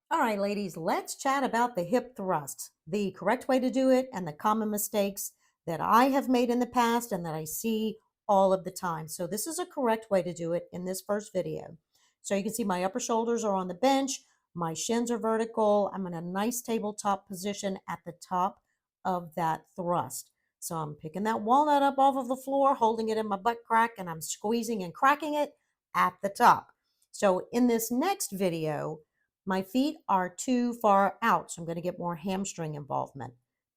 All right, ladies, let's chat about the hip thrust, the correct way to do it, and the common mistakes that I have made in the past and that I see all of the time. So, this is a correct way to do it in this first video. So, you can see my upper shoulders are on the bench, my shins are vertical. I'm in a nice tabletop position at the top of that thrust. So, I'm picking that walnut up off of the floor, holding it in my butt crack, and I'm squeezing and cracking it at the top. So, in this next video, my feet are too far out, so I'm going to get more hamstring involvement.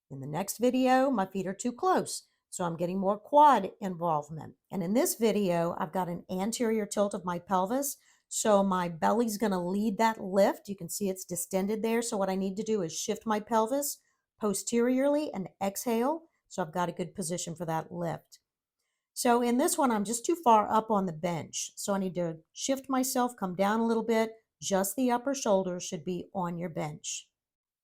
In the next video, my feet are too close, so I'm getting more quad involvement. And in this video, I've got an anterior tilt of my pelvis, so my belly's going to lead that lift. You can see it's distended there, so what I need to do is shift my pelvis posteriorly and exhale, so I've got a good position for that lift. So in this one, I'm just too far up on the bench. So I need to shift myself, come down a little bit. Just the upper shoulder should be on your bench.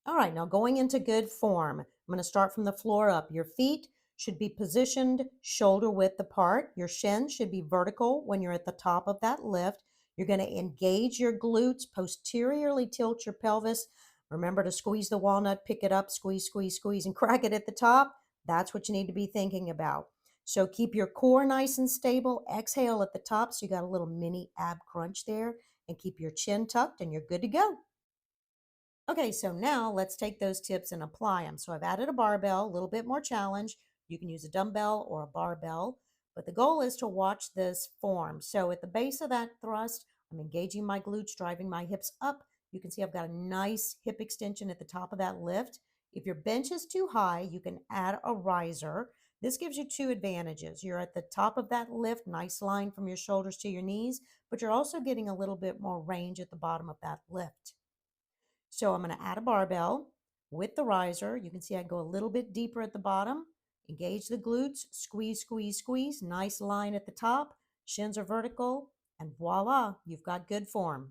All right, now going into good form, I'm going to start from the floor up. Your feet should be positioned shoulder width apart. Your shins should be vertical when you're at the top of that lift. You're going to engage your glutes, posteriorly tilt your pelvis. Remember to squeeze the walnut, pick it up, squeeze, squeeze, squeeze, and crack it at the top. That's what you need to be thinking about. So keep your core nice and stable. Exhale at the top so you got a little mini ab crunch there, and keep your chin tucked and you're good to go. Okay, so now let's take those tips and apply them. So I've added a barbell, a little bit more challenge. You can use a dumbbell or a barbell, but the goal is to watch this form. So at the base of that thrust, I'm engaging my glutes, driving my hips up. You can see I've got a nice hip extension at the top of that lift. If your bench is too high, you can add a riser. This gives you two advantages. You're at the top of that lift, nice line from your shoulders to your knees, but you're also getting a little bit more range at the bottom of that lift. So I'm going to add a barbell with the riser. You can see I go a little bit deeper at the bottom. Engage the glutes, squeeze, squeeze, squeeze. Nice line at the top. Shins are vertical, and voila, you've got good form.